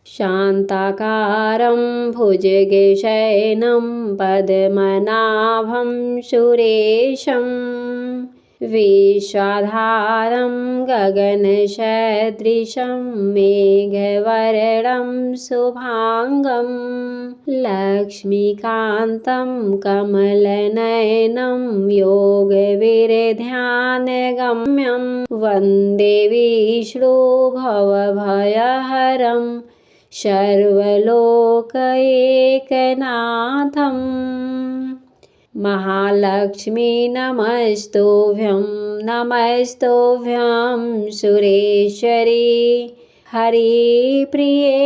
शान्ताकारं भुजगशयनं पद्मनाभं सुरेशं विश्वाधारं गगनसदृशं मेघवर्णं शुभांगं लक्ष्मीकान्तं कमलनयनं योगविरध्यानगम्यं वन्दे विष्णु भवभयहरं सर्वलोकैकनाथम्। महालक्ष्मी नमस्तुभ्यं नमस्तुभ्यं सुरेश्वरी हरिप्रिये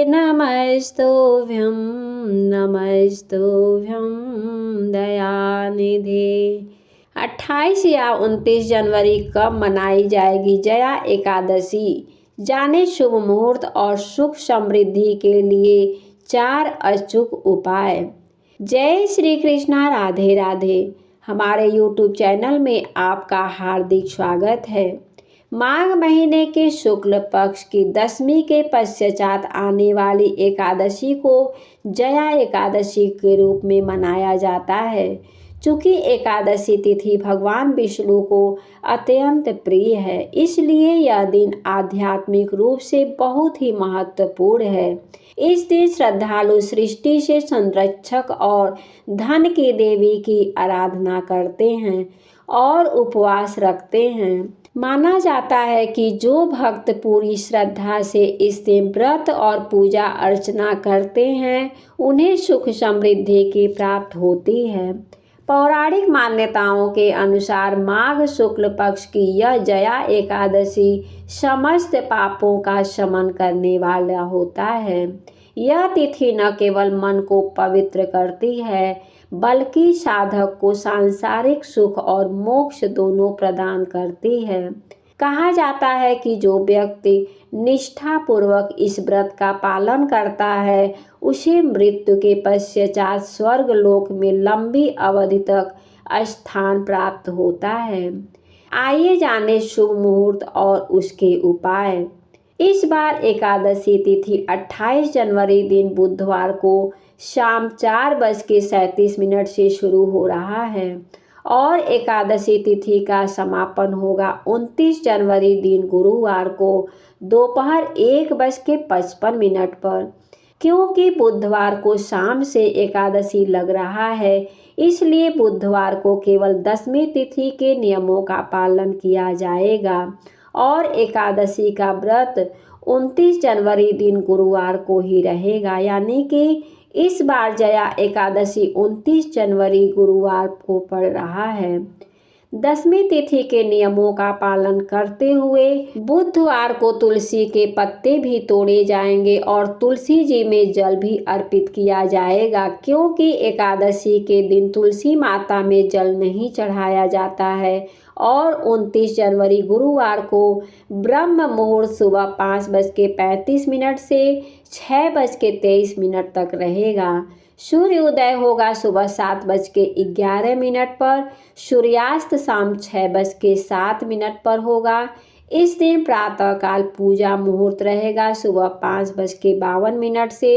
नमस्तुभ्यं नमस्तुभ्यं दयानिधे। 28 या 29 जनवरी कब मनाई जाएगी जया एकादशी? जाने शुभ मुहूर्त और सुख समृद्धि के लिए 4 अचूक उपाय। जय श्री कृष्णा, राधे राधे। हमारे YouTube चैनल में आपका हार्दिक स्वागत है। माघ महीने के शुक्ल पक्ष की दशमी के पश्चात आने वाली एकादशी को जया एकादशी के रूप में मनाया जाता है। चूँकि एकादशी तिथि भगवान विष्णु को अत्यंत प्रिय है, इसलिए यह दिन आध्यात्मिक रूप से बहुत ही महत्वपूर्ण है। इस दिन श्रद्धालु सृष्टि से संरक्षक और धन की देवी की आराधना करते हैं और उपवास रखते हैं। माना जाता है कि जो भक्त पूरी श्रद्धा से इस दिन व्रत और पूजा अर्चना करते हैं, उन्हें सुख समृद्धि की प्राप्त होती है। पौराणिक मान्यताओं के अनुसार माघ शुक्ल पक्ष की यह जया एकादशी समस्त पापों का शमन करने वाला होता है। यह तिथि न केवल मन को पवित्र करती है, बल्कि साधक को सांसारिक सुख और मोक्ष दोनों प्रदान करती है। कहा जाता है कि जो व्यक्ति निष्ठापूर्वक इस व्रत का पालन करता है, उसे मृत्यु के पश्चात स्वर्ग लोक में लंबी अवधि तक स्थान प्राप्त होता है। आइए जाने शुभ मुहूर्त और उसके उपाय। इस बार एकादशी तिथि 28 जनवरी दिन बुधवार को शाम 4:37 से शुरू हो रहा है और एकादशी तिथि का समापन होगा 29 जनवरी दिन गुरुवार को दोपहर 1:55 पर। क्योंकि बुधवार को शाम से एकादशी लग रहा है, इसलिए बुधवार को केवल दशमी तिथि के नियमों का पालन किया जाएगा और एकादशी का व्रत 29 जनवरी दिन गुरुवार को ही रहेगा। यानी कि इस बार जया एकादशी 29 जनवरी गुरुवार को पड़ रहा है। दशमी तिथि के नियमों का पालन करते हुए बुधवार को तुलसी के पत्ते भी तोड़े जाएंगे और तुलसी जी में जल भी अर्पित किया जाएगा। क्योंकि एकादशी के दिन तुलसी माता में जल नहीं चढ़ाया जाता है और 29 जनवरी गुरुवार को ब्रह्म मुहूर्त सुबह 5:35 से 6:23 तक रहेगा। सूर्योदय होगा सुबह 7:11 पर, सूर्यास्त शाम 6:07 पर होगा। इस दिन प्रातःकाल पूजा मुहूर्त रहेगा सुबह 5:52 से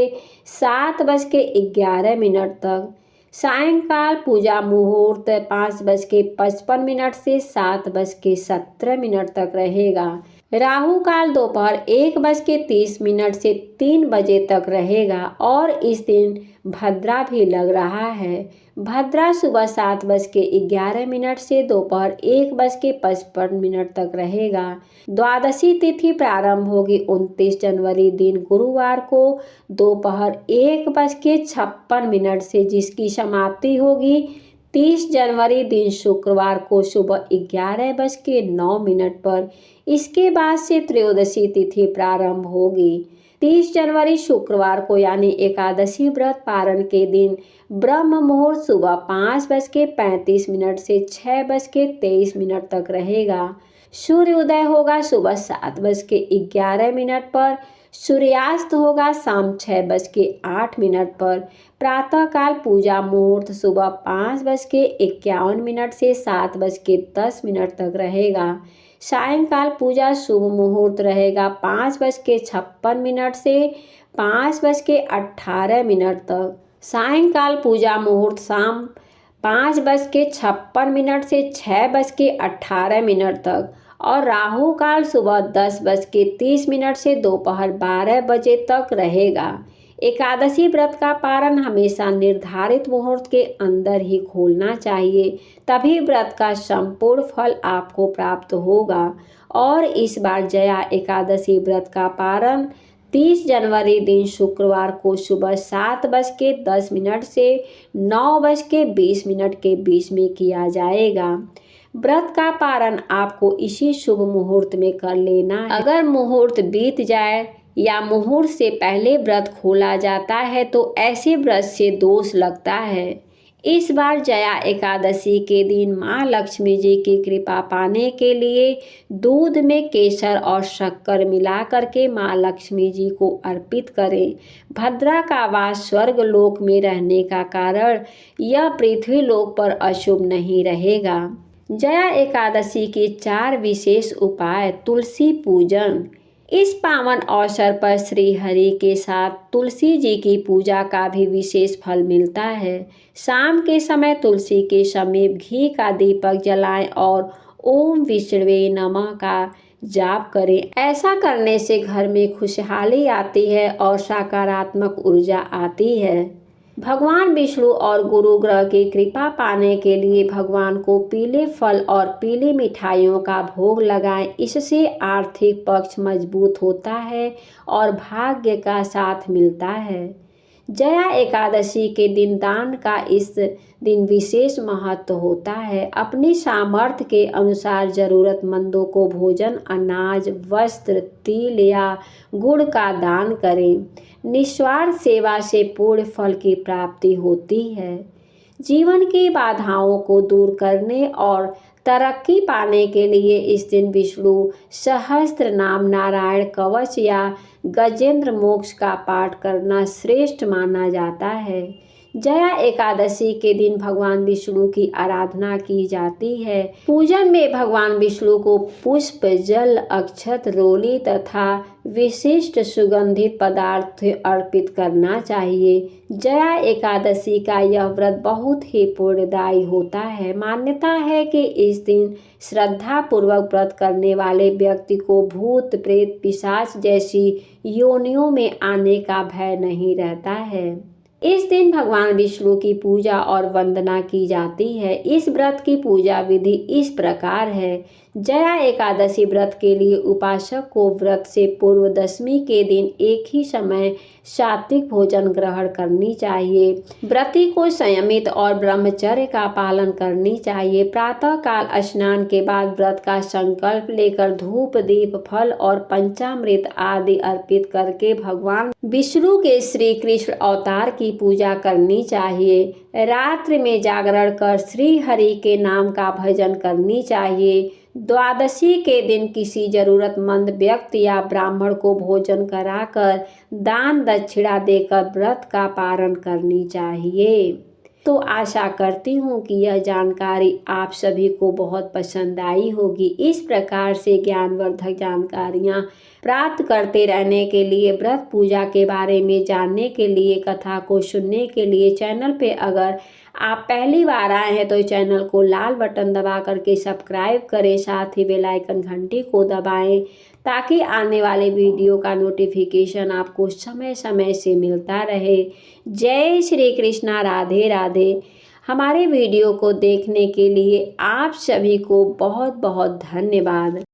7:11 तक। सायंकाल पूजा मुहूर्त 5:55 से 7:17 तक रहेगा। राहु काल दोपहर 1:30 से 3 बजे तक रहेगा और इस दिन भद्रा भी लग रहा है। भद्रा सुबह 7:11 से दोपहर 1:55 तक रहेगा। द्वादशी तिथि प्रारंभ होगी 29 जनवरी दिन गुरुवार को दोपहर 1:56 से, जिसकी समाप्ति होगी 30 जनवरी दिन शुक्रवार को सुबह 11:09 पर। इसके बाद से त्रयोदशी तिथि प्रारंभ होगी 30 जनवरी शुक्रवार को, यानी एकादशी व्रत पारण के दिन ब्रह्म मुहूर्त सुबह 5:35 से 6:23 तक रहेगा। सूर्योदय होगा सुबह 7:11 पर, सूर्यास्त होगा शाम 6:08 पर। प्रातःकाल पूजा मुहूर्त सुबह 5:51 से 7:10 तक रहेगा। सायंकाल पूजा शुभ मुहूर्त रहेगा 5:56 से 5:18 तक। सायंकाल पूजा मुहूर्त शाम 5:56 से 6:18 तक और राहु काल सुबह 10:30 से दोपहर 12 बजे तक रहेगा। एकादशी व्रत का पारण हमेशा निर्धारित मुहूर्त के अंदर ही खोलना चाहिए, तभी व्रत का संपूर्ण फल आपको प्राप्त होगा। और इस बार जया एकादशी व्रत का पारण 30 जनवरी दिन शुक्रवार को सुबह 7:10 से 9:20 के बीच में किया जाएगा। व्रत का पारण आपको इसी शुभ मुहूर्त में कर लेना है। अगर मुहूर्त बीत जाए या मुहूर्त से पहले व्रत खोला जाता है तो ऐसे व्रत से दोष लगता है। इस बार जया एकादशी के दिन माँ लक्ष्मी जी की कृपा पाने के लिए दूध में केसर और शक्कर मिला करके माँ लक्ष्मी जी को अर्पित करें। भद्रा का वास स्वर्ग लोक में रहने का कारण यह पृथ्वी लोक पर अशुभ नहीं रहेगा। जया एकादशी के 4 विशेष उपाय। तुलसी पूजन। इस पावन अवसर पर श्री हरि के साथ तुलसी जी की पूजा का भी विशेष फल मिलता है। शाम के समय तुलसी के समीप घी का दीपक जलाएं और ओम विष्णवे नमः का जाप करें। ऐसा करने से घर में खुशहाली आती है और सकारात्मक ऊर्जा आती है। भगवान विष्णु और गुरु ग्रह की कृपा पाने के लिए भगवान को पीले फल और पीली मिठाइयों का भोग लगाएं। इससे आर्थिक पक्ष मजबूत होता है और भाग्य का साथ मिलता है। जया एकादशी के दिन दान का इस दिन विशेष महत्व होता है। अपनी सामर्थ्य के अनुसार जरूरतमंदों को भोजन, अनाज, वस्त्र, तिल या गुड़ का दान करें। निस्वार्थ सेवा से पूर्ण फल की प्राप्ति होती है। जीवन की बाधाओं को दूर करने और तरक्की पाने के लिए इस दिन विष्णु सहस्त्र नाम, नारायण कवच या गजेंद्र मोक्ष का पाठ करना श्रेष्ठ माना जाता है। जया एकादशी के दिन भगवान विष्णु की आराधना की जाती है। पूजन में भगवान विष्णु को पुष्प, जल, अक्षत, रोली तथा विशिष्ट सुगंधित पदार्थ अर्पित करना चाहिए। जया एकादशी का यह व्रत बहुत ही पुण्यदायी होता है। मान्यता है कि इस दिन श्रद्धा पूर्वक व्रत करने वाले व्यक्ति को भूत, प्रेत, पिशाच जैसी योनियों में आने का भय नहीं रहता है। इस दिन भगवान विष्णु की पूजा और वंदना की जाती है। इस व्रत की पूजा विधि इस प्रकार है। जया एकादशी व्रत के लिए उपासक को व्रत से पूर्व दशमी के दिन एक ही समय सात्विक भोजन ग्रहण करनी चाहिए। व्रती को संयमित और ब्रह्मचर्य का पालन करनी चाहिए। प्रातः काल स्नान के बाद व्रत का संकल्प लेकर धूप, दीप, फल और पंचामृत आदि अर्पित करके भगवान विष्णु के श्री कृष्ण अवतार की पूजा करनी चाहिए। रात्रि में जागरण कर श्री हरि के नाम का भजन करनी चाहिए। द्वादशी के दिन किसी जरूरतमंद व्यक्ति या ब्राह्मण को भोजन कराकर दान दक्षिणा देकर व्रत का पारण करनी चाहिए। तो आशा करती हूँ कि यह जानकारी आप सभी को बहुत पसंद आई होगी। इस प्रकार से ज्ञानवर्धक जानकारियाँ प्राप्त करते रहने के लिए, व्रत पूजा के बारे में जानने के लिए, कथा को सुनने के लिए चैनल पे अगर आप पहली बार आए हैं तो चैनल को लाल बटन दबा करके सब्सक्राइब करें, साथ ही बेल आइकन घंटी को दबाएं ताकि आने वाले वीडियो का नोटिफिकेशन आपको समय समय से मिलता रहे। जय श्री कृष्णा, राधे राधे। हमारे वीडियो को देखने के लिए आप सभी को बहुत बहुत धन्यवाद।